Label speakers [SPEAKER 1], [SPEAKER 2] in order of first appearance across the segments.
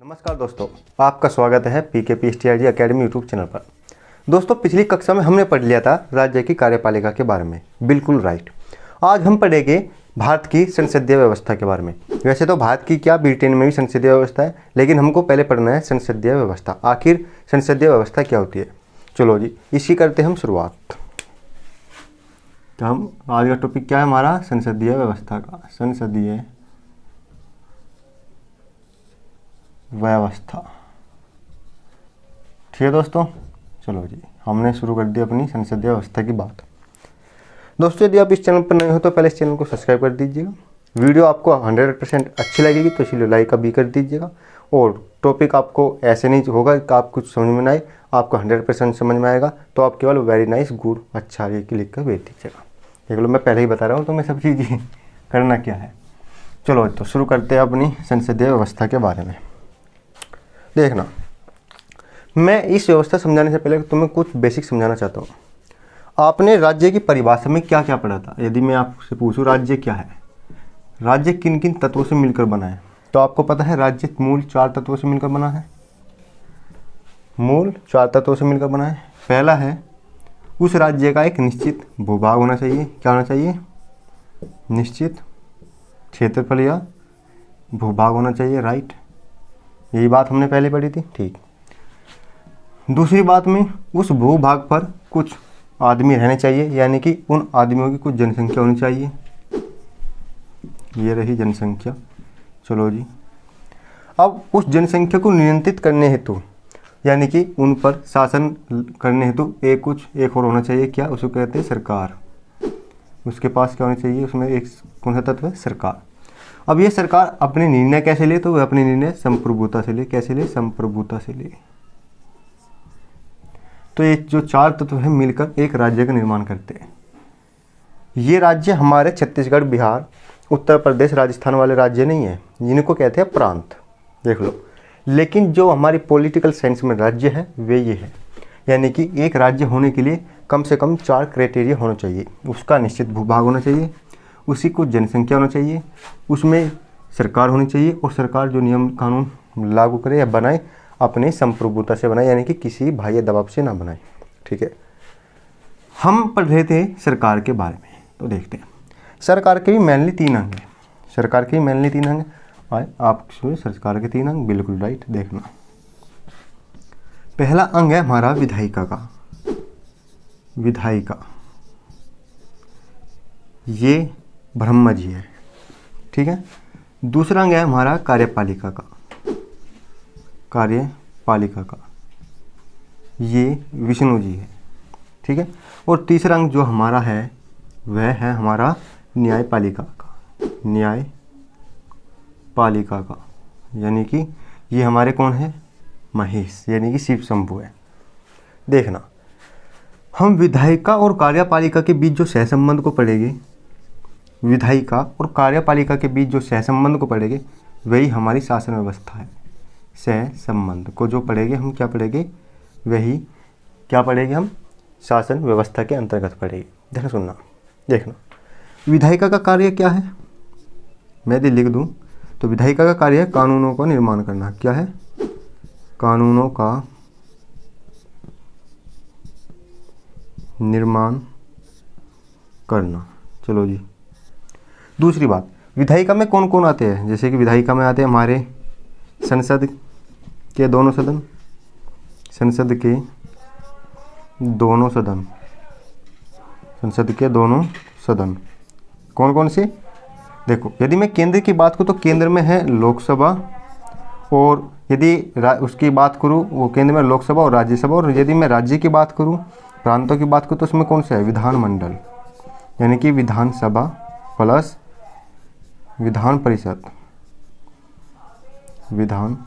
[SPEAKER 1] नमस्कार दोस्तों, आपका स्वागत है PKPSTRG अकेडमी यूट्यूब चैनल पर। दोस्तों, पिछली कक्षा में हमने पढ़ लिया था राज्य की कार्यपालिका के बारे में। बिल्कुल राइट। आज हम पढ़ेंगे भारत की संसदीय व्यवस्था के बारे में। वैसे तो भारत की क्या, ब्रिटेन में भी संसदीय व्यवस्था है, लेकिन हमको पहले पढ़ना है संसदीय व्यवस्था। आखिर संसदीय व्यवस्था क्या होती है। चलो जी, इसी करते हम शुरुआत। तो हम आज का टॉपिक क्या है हमारा, संसदीय व्यवस्था का। संसदीय व्यवस्था, ठीक है दोस्तों। चलो जी, हमने शुरू कर दी अपनी संसदीय व्यवस्था की बात। दोस्तों, यदि आप इस चैनल पर नए हो तो पहले इस चैनल को सब्सक्राइब कर दीजिएगा। वीडियो आपको 100% अच्छी लगेगी तो इसलिए लाइक भी कर दीजिएगा। और टॉपिक आपको ऐसे नहीं होगा कि आप कुछ समझ में ना आए, आपको 100% समझ में आएगा तो आप केवल वेरी नाइस, गुड, अच्छा ये लिख कर भेज दीजिएगा। देख लो, मैं पहले ही बता रहा हूँ तो मैं सब चीज़ करना क्या है। चलो तो शुरू करते हैं अपनी संसदीय व्यवस्था के बारे में। देखना, मैं इस व्यवस्था समझाने से पहले तुम्हें कुछ बेसिक समझाना चाहता हूँ। आपने राज्य की परिभाषा में क्या क्या पढ़ा था। यदि मैं आपसे पूछूं राज्य क्या है, राज्य किन किन तत्वों से मिलकर बना है, तो आपको पता है राज्य मूल 4 तत्वों से मिलकर बना है। मूल 4 तत्वों से मिलकर बना है। पहला है, उस राज्य का एक निश्चित भूभाग होना चाहिए। क्या होना चाहिए? निश्चित क्षेत्रफल या भूभाग होना चाहिए। राइट, यही बात हमने पहले पढ़ी थी। ठीक। दूसरी बात में, उस भूभाग पर कुछ आदमी रहने चाहिए, यानी कि उन आदमियों की कुछ जनसंख्या होनी चाहिए। ये रही जनसंख्या। चलो जी, अब उस जनसंख्या को नियंत्रित करने हेतु, यानी कि उन पर शासन करने हेतु एक और होना चाहिए। क्या? उसको कहते हैं सरकार। उसके पास क्या होना चाहिए? उसमें एक कौन सा तत्व है? सरकार। अब ये सरकार अपने निर्णय कैसे ले? तो वह अपने निर्णय संप्रभुता से ले। कैसे ले? संप्रभुता से ले। तो ये जो 4 तत्व है मिलकर एक राज्य का निर्माण करते हैं। ये राज्य हमारे छत्तीसगढ़, बिहार, उत्तर प्रदेश, राजस्थान वाले राज्य नहीं है, जिनको कहते हैं प्रांत। देख लो, लेकिन जो हमारी पॉलिटिकल साइंस में राज्य है वे ये है, यानी कि एक राज्य होने के लिए कम से कम 4 क्राइटेरिया होना चाहिए। उसका निश्चित भूभाग होना चाहिए, उसी को जनसंख्या होना चाहिए, उसमें सरकार होनी चाहिए, और सरकार जो नियम कानून लागू करे या बनाए अपने संप्रभुता से बनाए, यानी कि किसी बाह्य दबाव से ना बनाए। ठीक है। हम पढ़ रहे थे सरकार के बारे में, तो देखते हैं। सरकार के भी मेनली 3 अंग हैं। सरकार के भी मेनली 3 अंग हैं। आप सरकार के 3 अंग, बिल्कुल राइट। देखना, पहला अंग है हमारा विधायिका का। विधायिका, ये ब्रह्मा जी है। ठीक है। दूसरा अंग है हमारा कार्यपालिका का। कार्यपालिका का, ये विष्णु जी है। ठीक है। और तीसरा अंग जो हमारा है वह है हमारा न्यायपालिका का। न्यायपालिका का, यानी कि ये हमारे कौन है? महेश, यानी कि शिव शंभु है। देखना, हम विधायिका और कार्यपालिका के बीच जो सहसंबंध को पढ़ेंगे, विधायिका और कार्यपालिका के बीच जो सहसंबंध को पढ़ेंगे वही हमारी शासन व्यवस्था है। सहसंबंध को जो पढ़ेंगे हम, क्या पढ़ेंगे? वही क्या पढ़ेंगे हम? शासन व्यवस्था के अंतर्गत पढ़ेंगे। देखना, सुनना। देखना, विधायिका का कार्य क्या है? मैं यदि लिख दूं तो विधायिका का कार्य है कानूनों का निर्माण करना। क्या है? कानूनों का निर्माण करना। चलो जी, दूसरी बात, विधायिका में कौन कौन आते हैं? जैसे कि विधायिका में आते हैं हमारे संसद के दोनों सदन। संसद के दोनों सदन। संसद के दोनों सदन कौन कौन से? देखो, यदि मैं केंद्र की बात करूँ तो केंद्र में है लोकसभा, और यदि उसकी बात करूँ, वो केंद्र में लोकसभा और राज्यसभा। और यदि मैं राज्य की बात करूँ, प्रांतों की बात करूँ, तो उसमें कौन सा है? विधानमंडल, यानी कि विधानसभा प्लस विधान परिषद। विधान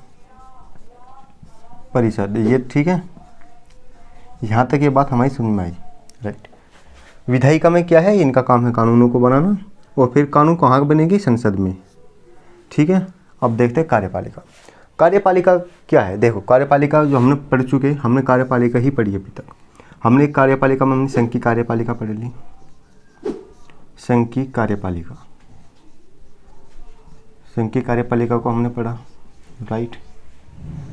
[SPEAKER 1] परिषद, ये ठीक है। यहाँ तक ये बात हमारी समझ में आई। राइट। विधायिका में क्या है? इनका काम है कानूनों को बनाना, और फिर कानून कहाँ बनेगी? संसद में। ठीक है। अब देखते हैं कार्यपालिका। कार्यपालिका क्या है? देखो, कार्यपालिका जो हमने पढ़ चुके, हमने कार्यपालिका ही पढ़ी अभी तक। हमने कार्यपालिका में हमने संघ की कार्यपालिका पढ़ ली। संघ की कार्यपालिका, संघ की कार्यपालिका को हमने पढ़ा। राइट।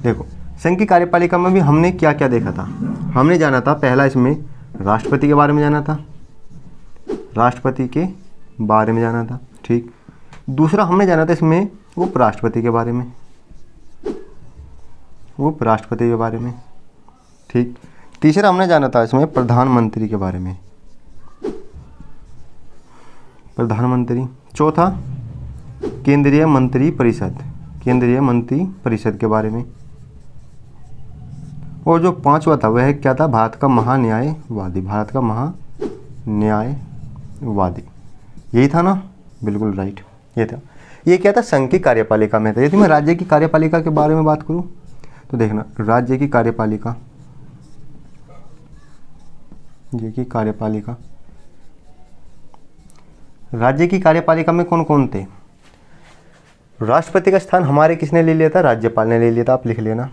[SPEAKER 1] देखो संघ की कार्यपालिका में भी हमने क्या क्या देखा था। हमने जाना था पहला इसमें राष्ट्रपति के बारे में जाना था, राष्ट्रपति के बारे में जाना था, ठीक। दूसरा हमने जाना था इसमें उपराष्ट्रपति के बारे में, उपराष्ट्रपति के बारे में, ठीक। तीसरा हमने जाना था इसमें प्रधानमंत्री के बारे में, प्रधानमंत्री। चौथा केंद्रीय मंत्री परिषद, केंद्रीय मंत्री परिषद के बारे में। और जो पांचवा था वह क्या था, भारत का महान्यायवादी, भारत का महान्यायवादी, यही था ना, बिल्कुल राइट, ये था। ये क्या था, संघ की कार्यपालिका में था। यदि मैं राज्य की कार्यपालिका के बारे में बात करूं तो देखना, राज्य की कार्यपालिका, राज्य की कार्यपालिका, राज्य की कार्यपालिका में कौन कौन थे। राष्ट्रपति का स्थान हमारे किसने ले लिया था, राज्यपाल ने ले लिया था, आप लिख लेना।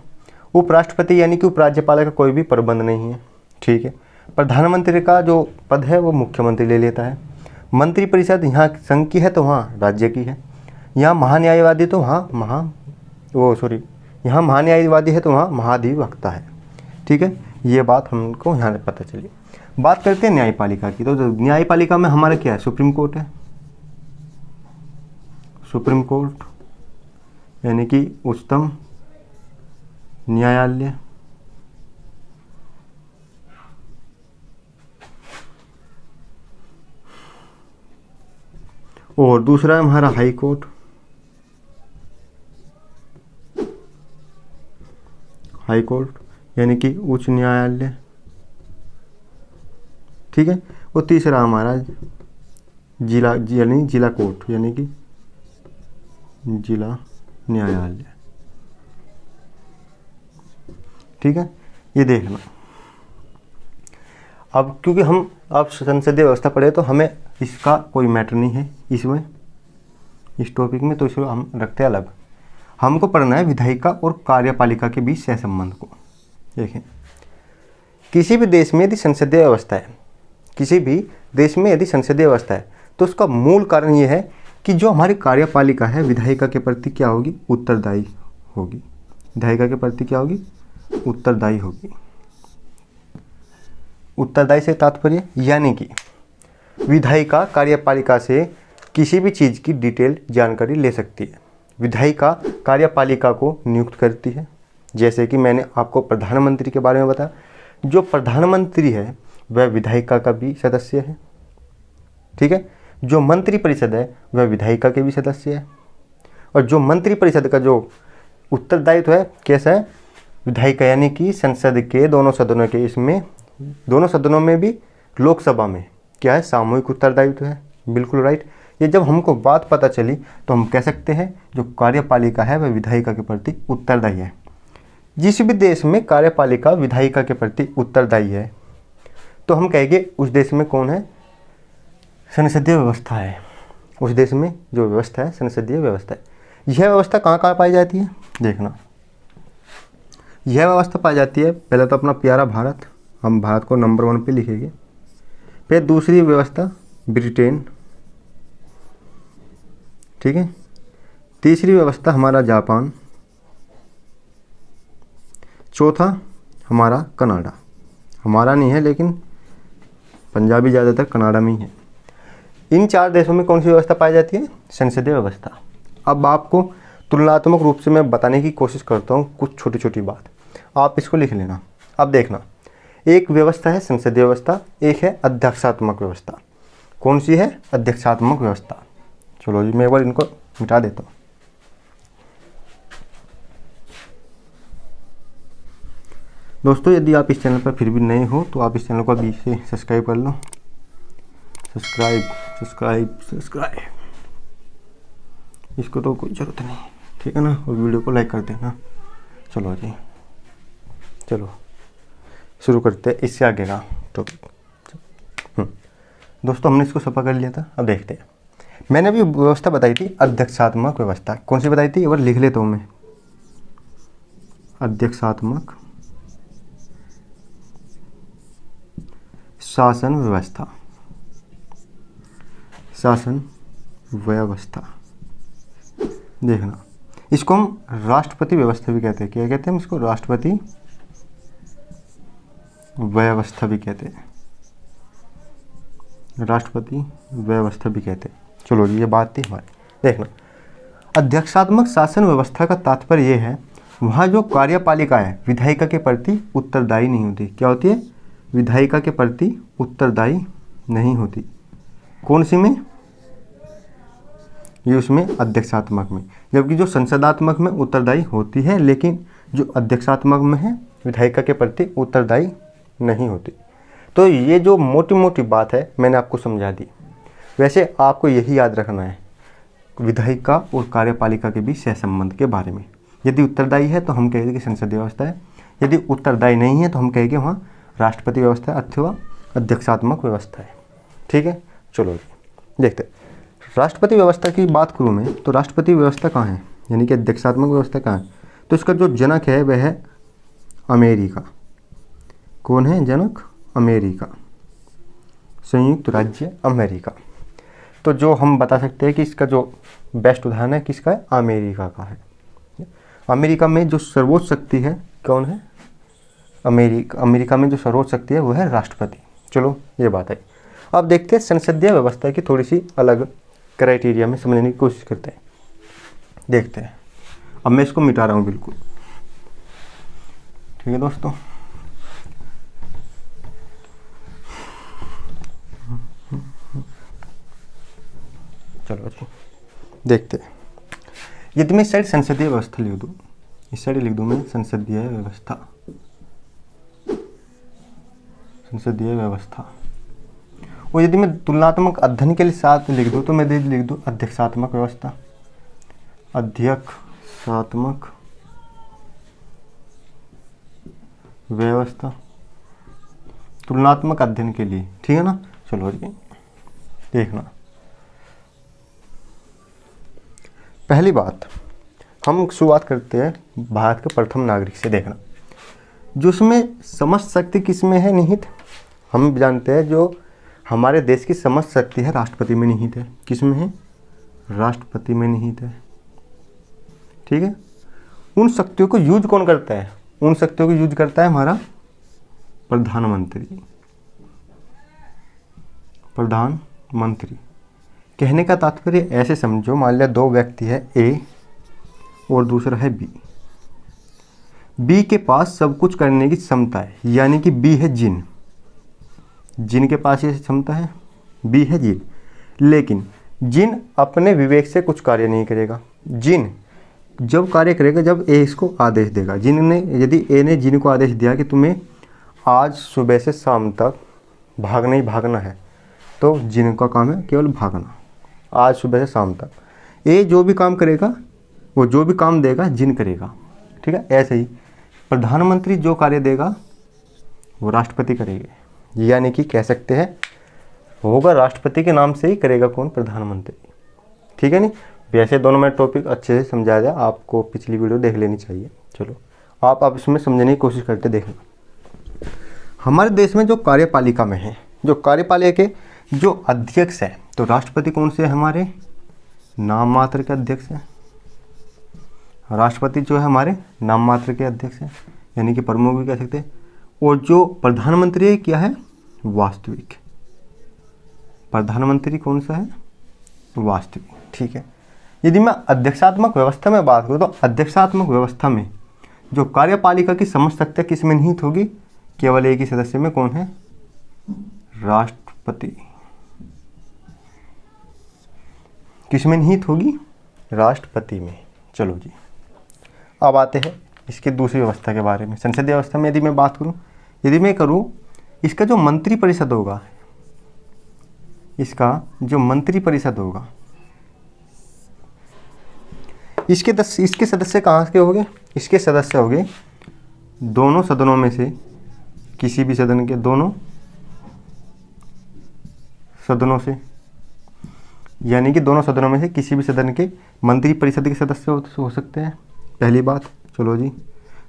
[SPEAKER 1] उपराष्ट्रपति यानी कि उपराज्यपाल का कोई भी प्रबंध नहीं है, ठीक है। प्रधानमंत्री का जो पद है वो मुख्यमंत्री ले लेता है। मंत्रिपरिषद यहाँ संघ की है तो वहाँ राज्य की है। यहाँ महान्यायवादी तो वहाँ यहाँ महान्यायवादी है तो वहाँ महाधिवक्ता है, ठीक है। ये बात हमको यहाँ पता चली। बात करते हैं न्यायपालिका की। तो न्यायपालिका में हमारा क्या है, सुप्रीम कोर्ट है, सुप्रीम कोर्ट यानी कि उच्चतम न्यायालय। और दूसरा है हमारा हाई कोर्ट, हाई कोर्ट यानी कि उच्च न्यायालय, ठीक है। और तीसरा हमारा जिला कोर्ट यानी कि जिला न्यायालय, ठीक है। ये देखना, अब क्योंकि हम अब संसदीय व्यवस्था पढ़े तो हमें इसका कोई मैटर नहीं है इसमें, इस टॉपिक में, तो इसको हम रखते हैं अलग। हमको पढ़ना है विधायिका और कार्यपालिका के बीच सहसंबंध को। देखें, किसी भी देश में यदि संसदीय व्यवस्था है, किसी भी देश में यदि संसदीय व्यवस्था है तो उसका मूल कारण ये है कि जो हमारी कार्यपालिका है विधायिका के प्रति क्या होगी, उत्तरदायी होगी। विधायिका के प्रति क्या होगी, उत्तरदायी होगी। उत्तरदायी से तात्पर्य यानी कि विधायिका कार्यपालिका से किसी भी चीज़ की डिटेल जानकारी ले सकती है। विधायिका कार्यपालिका को नियुक्त करती है, जैसे कि मैंने आपको प्रधानमंत्री के बारे में बताया। जो प्रधानमंत्री है वह विधायिका का भी सदस्य है, ठीक है। जो मंत्री परिषद है वह विधायिका के भी सदस्य है। और जो मंत्री परिषद का जो उत्तरदायित्व है कैसा है, विधायिका यानी कि संसद के दोनों सदनों के, इसमें दोनों सदनों में भी लोकसभा में क्या है, सामूहिक उत्तरदायित्व है, बिल्कुल राइट। ये जब हमको बात पता चली तो हम कह सकते हैं जो कार्यपालिका है वह विधायिका के प्रति उत्तरदायी है। जिस भी देश में कार्यपालिका विधायिका के प्रति उत्तरदायी है तो हम कहेंगे उस देश में कौन है, संसदीय व्यवस्था है। उस देश में जो व्यवस्था है संसदीय व्यवस्था है। यह व्यवस्था कहाँ कहाँ पाई जाती है, देखना। यह व्यवस्था पाई जाती है, पहले तो अपना प्यारा भारत, हम भारत को नंबर 1 पे लिखेंगे। फिर दूसरी व्यवस्था ब्रिटेन, ठीक है। तीसरी व्यवस्था हमारा जापान। चौथा हमारा कनाडा, हमारा नहीं है लेकिन पंजाबी ज़्यादातर कनाडा में ही है। इन 4 देशों में कौन सी व्यवस्था पाई जाती है, संसदीय व्यवस्था। अब आपको तुलनात्मक रूप से मैं बताने की कोशिश करता हूँ कुछ छोटी छोटी बात, आप इसको लिख लेना। अब देखना, एक व्यवस्था है संसदीय व्यवस्था, एक है अध्यक्षात्मक व्यवस्था। कौन सी है, अध्यक्षात्मक व्यवस्था। चलो जी मैं एक बार इनको मिटा देता हूँ। दोस्तों यदि आप इस चैनल पर फिर भी नए हो तो आप इस चैनल को अभी से सब्सक्राइब कर लो। सब्सक्राइब सब्सक्राइब सब्सक्राइब, इसको तो कोई ज़रूरत नहीं, ठीक है ना। और वीडियो को लाइक कर देना। चलो जी, चलो शुरू करते हैं इससे आगे का टॉपिक। दोस्तों हमने इसको सफा कर लिया था, अब देखते हैं। मैंने भी व्यवस्था बताई थी अध्यक्षात्मक व्यवस्था। कौन सी बताई थी, एक बार लिख लेता हूँ मैं। अध्यक्षात्मक शासन व्यवस्था, शासन व्यवस्था। देखना इसको हम राष्ट्रपति व्यवस्था भी कहते हैं। क्या कहते हैं हम इसको? राष्ट्रपति व्यवस्था भी कहते हैं, राष्ट्रपति व्यवस्था भी कहते हैं। चलो ये बात थी हमारी। देखना, अध्यक्षात्मक शासन व्यवस्था का तात्पर्य यह है वहाँ जो कार्यपालिका है विधायिका के प्रति उत्तरदायी नहीं होती। क्या होती है? विधायिका के प्रति उत्तरदायी नहीं होती। कौन सी में? ये उसमें अध्यक्षात्मक में। जबकि जो संसदात्मक में उत्तरदायी होती है, लेकिन जो अध्यक्षात्मक में है विधायिका के प्रति उत्तरदायी नहीं होती। तो ये जो मोटी मोटी बात है मैंने आपको समझा दी। वैसे आपको यही याद रखना है विधायिका और कार्यपालिका के बीच सहसंबंध के बारे में। यदि उत्तरदायी है तो हम कहेंगे कि संसदीय व्यवस्था है, यदि उत्तरदायी नहीं है तो हम कहेंगे वहाँ राष्ट्रपति व्यवस्था है अथवा अध्यक्षात्मक व्यवस्था है। ठीक है, चलो देखते हैं। राष्ट्रपति व्यवस्था की बात करूँ मैं तो राष्ट्रपति व्यवस्था कहाँ है, यानी कि अध्यक्षात्मक व्यवस्था कहाँ है? तो इसका जो जनक है वह है अमेरिका। कौन है जनक? अमेरिका, संयुक्त राज्य अमेरिका। तो जो हम बता सकते हैं कि इसका जो बेस्ट उदाहरण है किसका है? अमेरिका का है। अमेरिका में जो सर्वोच्च शक्ति है कौन है? अमेरिका में जो सर्वोच्च शक्ति है वह है राष्ट्रपति। चलो ये बात है। अब देखते हैं संसदीय व्यवस्था की थोड़ी सी अलग क्राइटेरिया में समझने की कोशिश करते हैं। देखते हैं। अब मैं इसको मिटा रहा हूँ बिल्कुल। ठीक है दोस्तों, चलो जी देखते हैं। यदि मैं इस साइड संसदीय व्यवस्था लिख दूँ, इस साइड लिख दूँ मैं संसदीय व्यवस्था, संसदीय व्यवस्था, और यदि मैं तुलनात्मक अध्ययन के लिए साथ लिख दूँ तो मैं लिख दूँ अध्यक्षात्मक व्यवस्था, अध्यक्षात्मक व्यवस्था तुलनात्मक अध्ययन के लिए। ठीक है ना? चलो जी देखना। पहली बात हम शुरुआत करते हैं भारत के प्रथम नागरिक से। देखना, जो उसमें समस्त शक्ति किस में है निहित? हम जानते हैं जो हमारे देश की समस्त शक्ति है राष्ट्रपति में निहित है। किस में है? राष्ट्रपति में निहित है। ठीक है, उन शक्तियों को यूज कौन करता है? उन शक्तियों को यूज करता है हमारा प्रधानमंत्री। प्रधानमंत्री कहने का तात्पर्य ऐसे समझो, मान लिया दो व्यक्ति है ए और दूसरा है बी। बी के पास सब कुछ करने की क्षमता है, यानी कि बी है जिन। जिन के पास ये क्षमता है, बी है जिन। लेकिन जिन अपने विवेक से कुछ कार्य नहीं करेगा। जिन जब कार्य करेगा जब ए इसको आदेश देगा। जिन ने, यदि ए ने जिन को आदेश दिया कि तुम्हें आज सुबह से शाम तक भागना ही भागना है, तो जिन का काम है केवल भागना, आज सुबह से शाम तक। ए जो भी काम करेगा, वो जो भी काम देगा जिन करेगा। ठीक है, ऐसे ही प्रधानमंत्री जो कार्य देगा वो राष्ट्रपति करेगा, यानी कि कह सकते हैं होगा राष्ट्रपति के नाम से ही करेगा कौन? प्रधानमंत्री। ठीक है नहीं? वैसे दोनों में टॉपिक अच्छे से समझाया जाए, आपको पिछली वीडियो देख लेनी चाहिए। चलो आप अब इसमें समझने की कोशिश करते देखना। हमारे देश में जो कार्यपालिका में है, जो कार्यपालिका के जो अध्यक्ष है, तो राष्ट्रपति कौन से हमारे? नाम मात्र के अध्यक्ष है। राष्ट्रपति जो है हमारे नाम मात्र के अध्यक्ष है, यानी कि प्रमुख भी कह सकते हैं। और जो प्रधानमंत्री है क्या है? वास्तविक। प्रधानमंत्री कौन सा है? वास्तविक। ठीक है, यदि मैं अध्यक्षात्मक व्यवस्था में बात करूँ तो अध्यक्षात्मक व्यवस्था में जो कार्यपालिका की समस्त शक्ति किस में निहित होगी? केवल एक ही सदस्य में। कौन है? राष्ट्रपति। किस में निहित होगी? राष्ट्रपति में। चलो जी अब आते हैं इसकी दूसरी व्यवस्था के बारे में। संसदीय व्यवस्था में यदि मैं बात करूं, यदि मैं करूं इसका जो मंत्री परिषद होगा, इसका जो मंत्री परिषद होगा, इसके सदस्य कहाँ के होंगे? इसके सदस्य होंगे दोनों सदनों में से किसी भी सदन के, दोनों सदनों से, यानी कि दोनों सदनों में से किसी भी सदन के मंत्री परिषद के सदस्य हो सकते हैं। पहली बात। चलो जी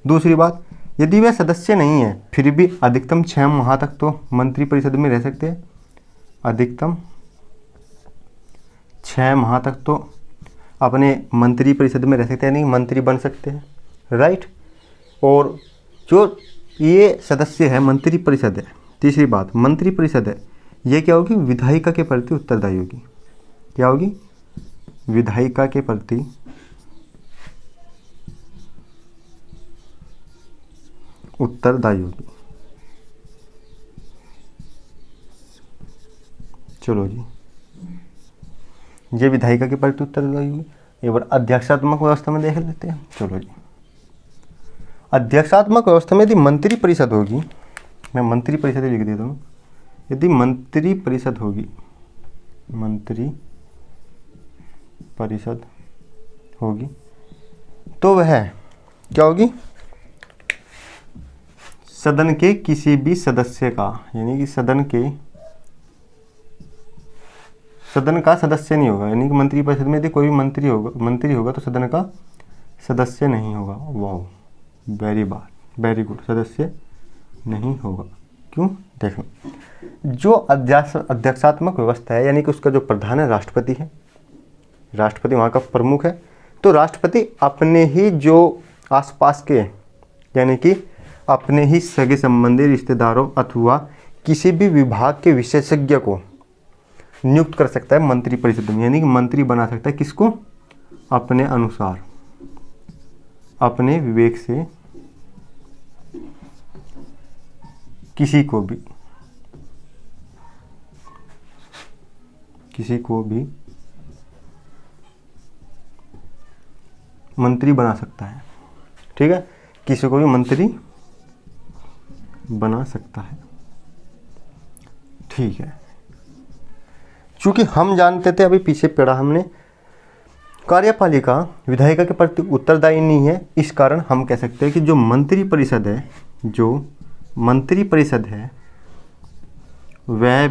[SPEAKER 1] दूसरी बात, यदि वह सदस्य नहीं है फिर भी अधिकतम 6 माह तक तो मंत्री परिषद में रह सकते हैं। अधिकतम 6 माह तक तो अपने मंत्री परिषद में रह सकते हैं, यानी मंत्री बन सकते हैं, राइट। और जो ये सदस्य है मंत्री परिषद है, तीसरी बात मंत्री परिषद है, ये क्या होगी, विधायिका के प्रति उत्तरदायी होगी। क्या होगी, विधायिका के प्रति उत्तरदायी होगी। चलो जी, ये विधायिका के प्रति उत्तरदायी होगी। एक बार अध्यक्षात्मक व्यवस्था में देख लेते हैं। चलो जी, अध्यक्षात्मक व्यवस्था में यदि मंत्री परिषद होगी, मैं मंत्री परिषद लिख देता हूँ, यदि मंत्री परिषद होगी, मंत्री परिषद होगी तो वह क्या होगी, सदन के किसी भी सदस्य का, यानी कि सदन का सदस्य नहीं होगा। यानी कि मंत्री परिषद में यदि कोई भी मंत्री होगा तो सदन का सदस्य नहीं होगा। वाह, वेरी गुड, सदस्य नहीं होगा। क्यों, देखो, जो अध्यक्षात्मक व्यवस्था है, यानी कि उसका जो प्रधान है राष्ट्रपति है, राष्ट्रपति वहाँ का प्रमुख है। तो राष्ट्रपति अपने ही जो आसपास के, यानी कि अपने ही सगे संबंधी रिश्तेदारों अथवा किसी भी विभाग के विशेषज्ञ को नियुक्त कर सकता है मंत्री परिषद में। यानी कि मंत्री बना सकता है किसको, अपने अनुसार, अपने विवेक से किसी को भी मंत्री बना सकता है। ठीक है, किसी को भी मंत्री बना सकता है। ठीक है, चूंकि हम जानते थे, अभी पीछे पढ़ा हमने, कार्यपालिका विधायिका के प्रति उत्तरदायी नहीं है, इस कारण हम कह सकते हैं कि जो मंत्री परिषद है वह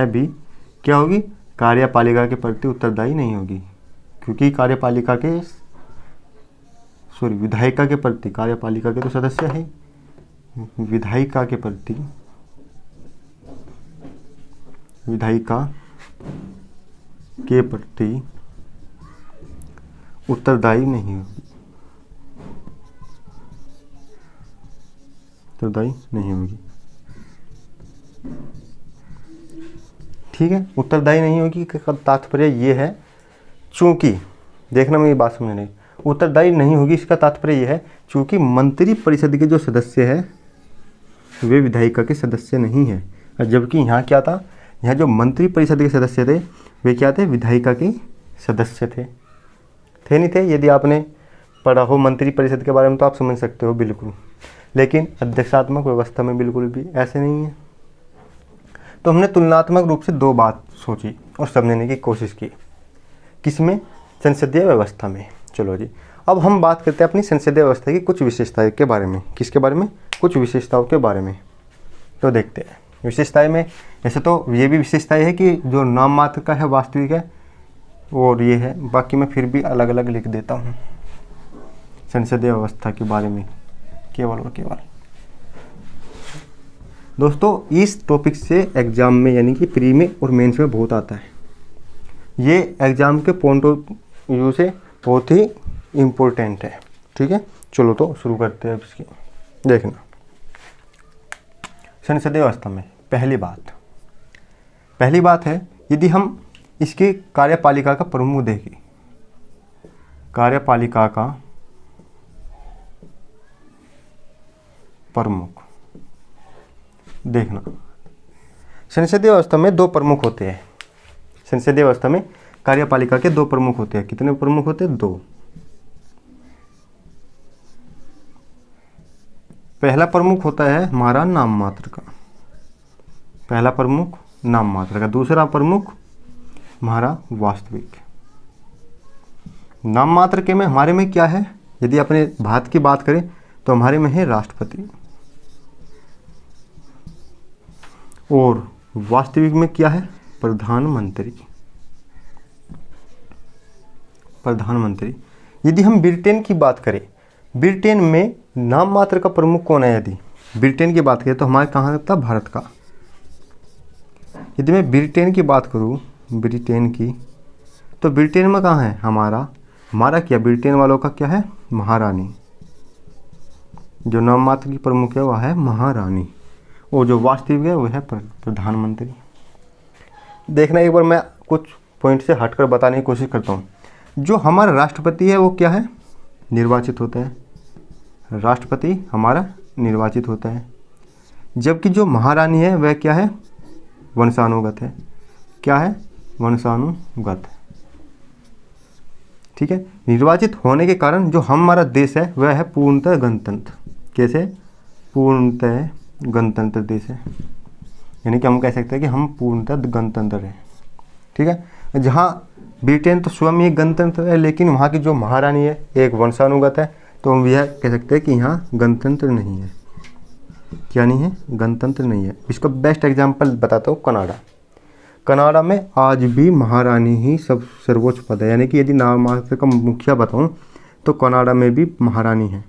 [SPEAKER 1] भी क्या होगी, कार्यपालिका के प्रति उत्तरदायी नहीं होगी। क्योंकि विधायिका के प्रति, कार्यपालिका के तो सदस्य है, विधायिका के प्रति उत्तरदायी नहीं होगी। ठीक है, उत्तरदायी नहीं होगी का तात्पर्य ये है, चूंकि देखना मेरी बात समझने नहीं, उत्तरदायी नहीं होगी इसका तात्पर्य ये है चूंकि मंत्री परिषद के जो सदस्य हैं वे विधायिका के सदस्य नहीं हैं। और जबकि यहाँ क्या था, यहाँ जो मंत्री परिषद के सदस्य थे वे क्या थे, विधायिका के सदस्य थे नहीं थे। यदि आपने पढ़ा हो मंत्री परिषद के बारे में तो आप समझ सकते हो बिल्कुल, लेकिन अध्यक्षात्मक व्यवस्था में बिल्कुल भी ऐसे नहीं है। तो हमने तुलनात्मक रूप से दो बात सोची और समझने की कोशिश की, किसमें, संसदीय व्यवस्था में। चलो जी, अब हम बात करते हैं अपनी संसदीय व्यवस्था की कुछ विशेषताओं के बारे में। किसके बारे में, कुछ विशेषताओं के बारे में। तो देखते हैं विशेषताएं में, ऐसे तो ये भी विशेषताएं है कि जो नाम मात्र का है वास्तविक है, और ये है, बाकी मैं फिर भी अलग अलग लिख देता हूँ संसदीय व्यवस्था के बारे में केवल और केवल। दोस्तों इस टॉपिक से एग्जाम में, यानी कि प्री में और मेंस में बहुत आता है। ये एग्जाम के पॉइंट ऑफ व्यू से बहुत ही इम्पोर्टेंट है। ठीक है, चलो तो शुरू करते हैं इसकी। देखना, संसदीय व्यवस्था में पहली बात है, यदि हम इसकी कार्यपालिका का प्रमुख देखें, कार्यपालिका का प्रमुख देखना, संसदीय व्यवस्था में दो प्रमुख होते हैं। संसदीय व्यवस्था में कार्यपालिका के दो प्रमुख होते हैं। कितने प्रमुख होते हैं, दो। पहला प्रमुख होता है हमारा नाम मात्र का, पहला प्रमुख नाम मात्र का, दूसरा प्रमुख हमारा वास्तविक। नाम मात्र के में हमारे में क्या है, यदि अपने भारत की बात करें तो हमारे में है राष्ट्रपति, और वास्तविक में क्या है, प्रधानमंत्री। यदि हम ब्रिटेन की बात करें, ब्रिटेन में नाम मात्र का प्रमुख कौन है, यदि ब्रिटेन की बात करें तो हमारे कहाँ था, भारत का। यदि मैं ब्रिटेन की बात करूँ, ब्रिटेन की, तो ब्रिटेन में कहाँ है हमारा क्या, ब्रिटेन वालों का क्या है, महारानी। जो नाम मात्र की प्रमुख है वह है महारानी, और जो वास्तविक है वह है प्रधानमंत्री। देखना एक बार मैं कुछ पॉइंट से हटकर बताने की कोशिश करता हूँ। जो हमारा राष्ट्रपति है वो क्या है, निर्वाचित होता है, राष्ट्रपति हमारा निर्वाचित होता है। जबकि जो महारानी है वह क्या है, वंशानुगत है। क्या है, वंशानुगत। ठीक है, निर्वाचित होने के कारण जो हमारा देश है वह है पूर्णतः गणतंत्र। कैसे, पूर्णतः गणतंत्र देश है, यानी कि हम कह सकते हैं कि हम पूर्णतः गणतंत्र हैं। ठीक है, जहाँ ब्रिटेन तो स्वयं एक गणतंत्र है, लेकिन वहाँ की जो महारानी है एक वंशानुगत है, तो हम यह कह सकते हैं कि यहाँ गणतंत्र नहीं है। क्या नहीं है, गणतंत्र नहीं है। इसका बेस्ट एग्जांपल बताता हूँ, कनाडा में आज भी महारानी ही सब सर्वोच्च पद है, यानी कि यदि नामांतर का मुखिया बताऊँ तो कनाडा में भी महारानी है।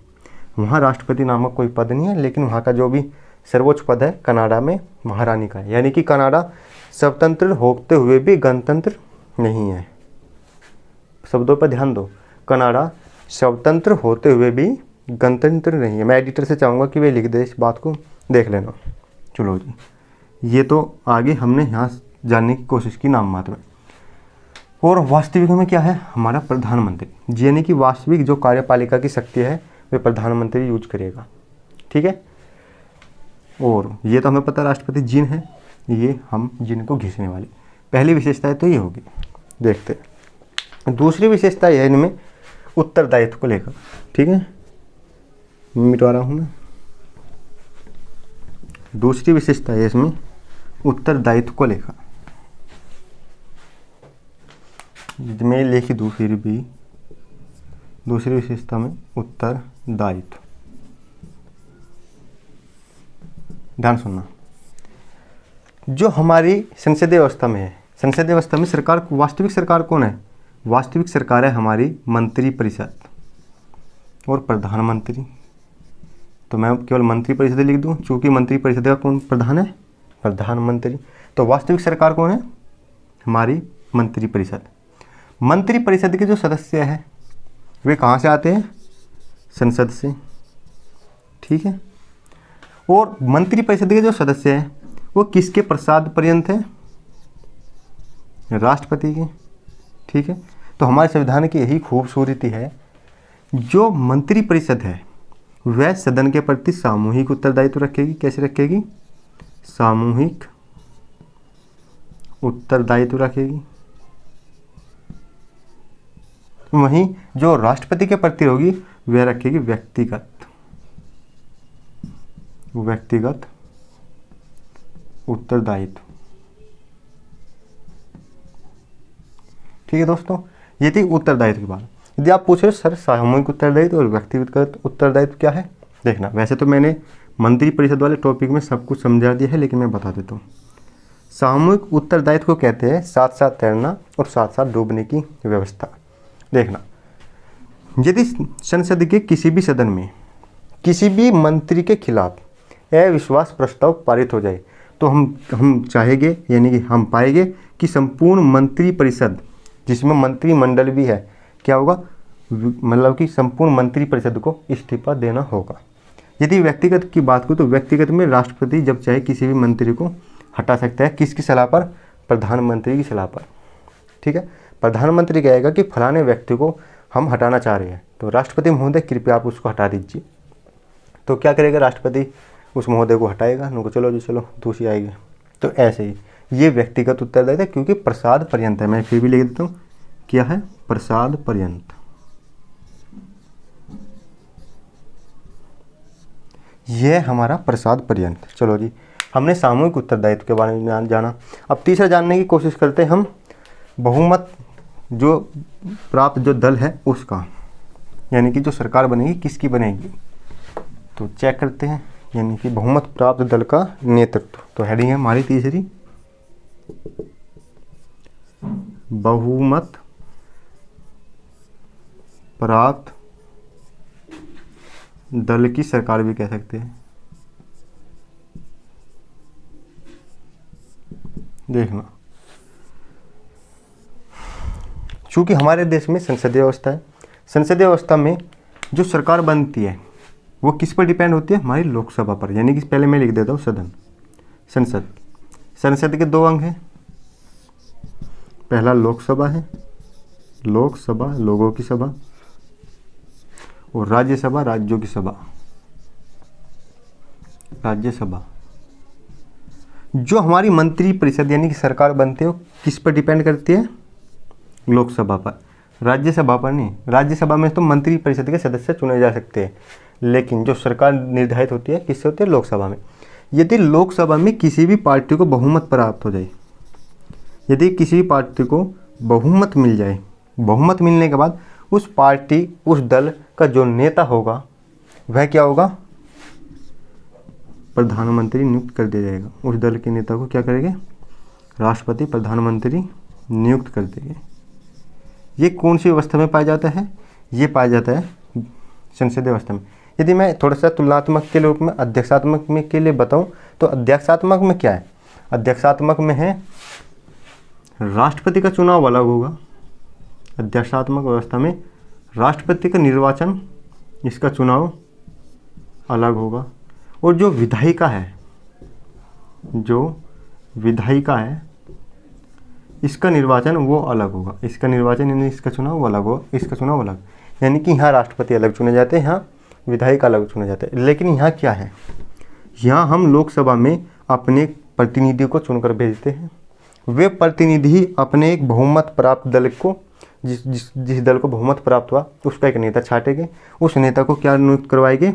[SPEAKER 1] वहाँ राष्ट्रपति नामक कोई पद नहीं है, लेकिन वहाँ का जो भी सर्वोच्च पद है कनाडा में महारानी का है। यानी कि कनाडा स्वतंत्र होते हुए भी गणतंत्र नहीं है। शब्दों पर ध्यान दो, कनाडा स्वतंत्र होते हुए भी गणतंत्र नहीं है। मैं एडिटर से चाहूँगा कि वे लिख दे, इस बात को देख लेना। चलो जी, ये तो आगे हमने यहाँ जानने की कोशिश की नाम मात्र में। और वास्तविक में क्या है, हमारा प्रधानमंत्री, यानी कि वास्तविक जो कार्यपालिका की शक्ति है वे प्रधानमंत्री यूज करेगा। ठीक है, और ये तो हमें पता राष्ट्रपति जिन है, ये हम जिन को घिसने वाले। पहली विशेषता है तो ये होगी, देखते हैं। दूसरी विशेषता यह है इनमें उत्तरदायित्व को लेकर। ठीक है, मिटवा रहा हूँ मैं। दूसरी विशेषता है इसमें उत्तरदायित्व को लेकर, मैं लिख दूँ फिर भी। दूसरी विशेषता में उत्तरदायित्व, ध्यान सुनना। जो हमारी संसदीय व्यवस्था में है, संसदीय व्यवस्था में सरकार, वास्तविक सरकार कौन है, वास्तविक सरकार है हमारी मंत्रिपरिषद और प्रधानमंत्री। तो मैं केवल मंत्रिपरिषद लिख दूं, चूंकि मंत्रिपरिषद का कौन प्रधान है, प्रधानमंत्री। तो वास्तविक सरकार कौन है, हमारी मंत्रिपरिषद। मंत्रिपरिषद के जो सदस्य हैं वे कहाँ से आते हैं, संसद से। ठीक है, और मंत्रिपरिषद के जो सदस्य हैं वो किसके प्रसाद पर्यंत है, राष्ट्रपति के। ठीक है, तो हमारे संविधान की यही खूबसूरती है, जो मंत्रिपरिषद है वह सदन के प्रति सामूहिक उत्तरदायित्व रखेगी। कैसे रखेगी, सामूहिक उत्तरदायित्व रखेगी। वहीं जो राष्ट्रपति के प्रति होगी वह रखेगी व्यक्तिगत उत्तरदायित्व। ठीक है दोस्तों, ये थी उत्तरदायित्व की बात। यदि आप पूछ रहे हो सर सामूहिक उत्तरदायित्व और व्यक्तिगत उत्तरदायित्व क्या है, देखना वैसे तो मैंने मंत्रिपरिषद वाले टॉपिक में सब कुछ समझा दिया है, लेकिन मैं बता देता हूँ। सामूहिक उत्तरदायित्व को कहते हैं साथ साथ तैरना और साथ साथ डूबने की व्यवस्था। देखना, यदि संसद के किसी भी सदन में किसी भी मंत्री के खिलाफ अविश्वास प्रस्ताव पारित हो जाए तो हम चाहेंगे, यानी कि हम पाएंगे कि संपूर्ण मंत्रिपरिषद, जिसमें मंत्रिमंडल भी है, क्या होगा, मतलब कि संपूर्ण मंत्रिपरिषद को इस्तीफा देना होगा। यदि व्यक्तिगत की बात करूँ तो व्यक्तिगत में राष्ट्रपति जब चाहे किसी भी मंत्री को हटा सकता है, किसकी सलाह पर, प्रधानमंत्री की सलाह पर। ठीक है, प्रधानमंत्री कहेगा कि फलाने व्यक्ति को हम हटाना चाह रहे हैं, तो राष्ट्रपति महोदय कृपया आप उसको हटा दीजिए। तो क्या करेगा, राष्ट्रपति उस महोदय को हटाएगा, उनको चलो जी चलो दूसरी आएगी। तो ऐसे ही ये व्यक्तिगत उत्तरदायित्व है, क्योंकि प्रसाद पर्यंत है। मैं फिर भी लिख देता हूँ, क्या है, प्रसाद पर्यंत। यह हमारा प्रसाद पर्यंत। चलो जी, हमने सामूहिक उत्तरदायित्व के बारे में जाना। अब तीसरा जानने की कोशिश करते हैं हम, बहुमत जो प्राप्त जो दल है उसका, यानी कि जो सरकार बनेगी किसकी बनेगी, तो चेक करते हैं। यानी कि बहुमत प्राप्त दल का नेतृत्व, तो हेडिंग है हमारी तीसरी, बहुमत प्राप्त दल की सरकार भी कह सकते हैं। देखना, चूँकि हमारे देश में संसदीय व्यवस्था है, संसदीय व्यवस्था में जो सरकार बनती है वो किस पर डिपेंड होती है, हमारी लोकसभा पर। यानी कि पहले मैं लिख देता हूँ सदन, संसद। संसद के दो अंग हैं, पहला लोकसभा है, लोकसभा लोगों की सभा, और राज्यसभा राज्यों की सभा, राज्यसभा। जो हमारी मंत्री परिषद यानी कि सरकार बनती है वो किस पर डिपेंड करती है, लोकसभा पर, राज्यसभा पर नहीं। राज्यसभा में तो मंत्री परिषद के सदस्य चुने जा सकते हैं, लेकिन जो सरकार निर्धारित होती है किससे होती है, लोकसभा में। यदि लोकसभा में किसी भी पार्टी को बहुमत प्राप्त हो जाए, यदि किसी भी पार्टी को बहुमत मिल जाए, बहुमत मिलने के बाद उस पार्टी उस दल का जो नेता होगा वह क्या होगा, प्रधानमंत्री नियुक्त कर दिया जाएगा। उस दल के नेता को क्या करेंगे, राष्ट्रपति प्रधानमंत्री नियुक्त कर देंगे। ये कौन सी व्यवस्था में पाया जाता है, ये पाया जाता है संसदीय व्यवस्था में। यदि मैं थोड़ा सा तुलनात्मक के रूप में अध्यक्षात्मक में के लिए बताऊं तो अध्यक्षात्मक में क्या है, अध्यक्षात्मक में है राष्ट्रपति का चुनाव अलग होगा। अध्यक्षात्मक व्यवस्था में राष्ट्रपति का निर्वाचन, इसका चुनाव अलग होगा। और जो विधायिका है, जो विधायिका है इसका निर्वाचन वो अलग होगा। इसका निर्वाचन यानी इसका चुनाव वो अलग होगा, इसका चुनाव अलग। यानी कि यहाँ राष्ट्रपति अलग चुने जाते हैं, यहाँ विधायक अलग चुने जाते हैं। लेकिन यहाँ क्या है, यहाँ हम लोकसभा में अपने प्रतिनिधि को चुनकर भेजते हैं। वे प्रतिनिधि अपने एक बहुमत प्राप्त दल को, जिस दल को बहुमत प्राप्त हुआ उसका एक नेता छाटेंगे। उस नेता को क्या नियुक्त करवाएंगे,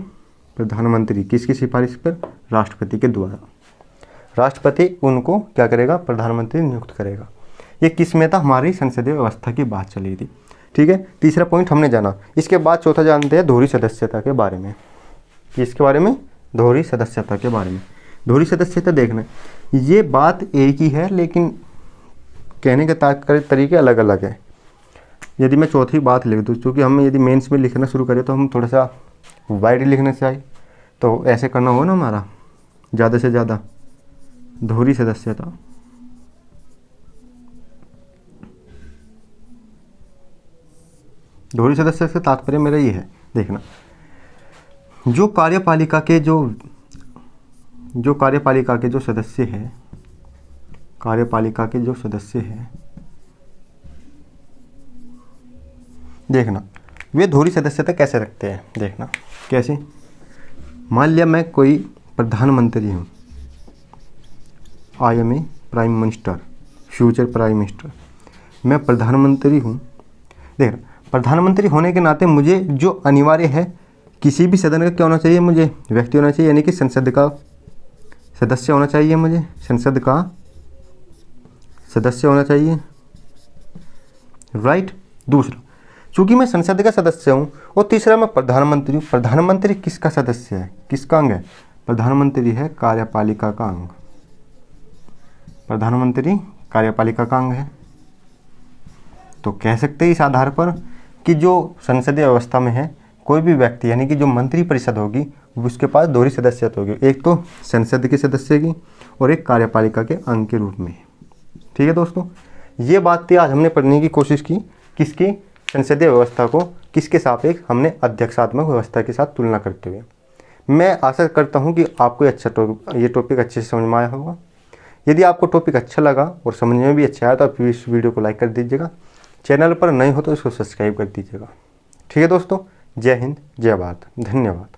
[SPEAKER 1] प्रधानमंत्री। किसकी सिफारिश पर, राष्ट्रपति के द्वारा। राष्ट्रपति उनको क्या करेगा, प्रधानमंत्री नियुक्त करेगा। ये किस में था, हमारी संसदीय व्यवस्था की बात चली थी। ठीक है, तीसरा पॉइंट हमने जाना। इसके बाद चौथा जानते हैं दोहरी सदस्यता के बारे में। इसके बारे में, दोहरी सदस्यता के बारे में। दोहरी सदस्यता देखना, ये बात एक ही है लेकिन कहने के तरीके अलग अलग है। यदि मैं चौथी बात लिख दूँ, क्योंकि हम यदि मेंस में लिखना शुरू करें तो हम थोड़ा सा वाइड लिखना चाहिए, तो ऐसे करना हो ना हमारा ज़्यादा से ज़्यादा। दोहरी सदस्यता, दोहरी सदस्यता से तात्पर्य मेरा ये है, देखना जो कार्यपालिका के जो सदस्य हैं, कार्यपालिका के जो सदस्य हैं, देखना वे दोहरी सदस्यता कैसे रखते हैं। देखना कैसे, मान लिया मैं कोई प्रधानमंत्री हूँ, I am a prime minister, future prime minister, मैं प्रधानमंत्री हूँ। देखना, प्रधानमंत्री होने के नाते मुझे जो अनिवार्य है, किसी भी सदन का क्या होना चाहिए, मुझे व्यक्ति होना चाहिए, यानी कि संसद का सदस्य होना चाहिए, मुझे संसद का सदस्य होना चाहिए, राइट। दूसरा, चूंकि मैं संसद का सदस्य हूँ, और तीसरा मैं प्रधानमंत्री हूँ। प्रधानमंत्री किसका सदस्य है, किसका अंग है, प्रधानमंत्री है कार्यपालिका का अंग। प्रधानमंत्री कार्यपालिका का अंग है। तो कह सकते हैं इस आधार पर कि जो संसदीय व्यवस्था में है, कोई भी व्यक्ति यानी कि जो मंत्री परिषद होगी उसके पास दोहरी सदस्यता होगी, एक तो संसद के सदस्य की और एक कार्यपालिका के अंग के रूप में। ठीक है दोस्तों, ये बात थी आज हमने पढ़ने की कोशिश की, किसकी, संसदीय व्यवस्था को किसके सापेक्ष हमने अध्यक्षात्मक व्यवस्था के साथ तुलना करते हुए। मैं आशा करता हूँ कि आपको ये टॉपिक अच्छे से समझ में आया होगा। यदि आपको टॉपिक अच्छा लगा और समझने में भी अच्छा आया तो आप इस वीडियो को लाइक कर दीजिएगा। चैनल पर नए हो तो इसको सब्सक्राइब कर दीजिएगा। ठीक है दोस्तों, जय हिंद, जय भारत, धन्यवाद।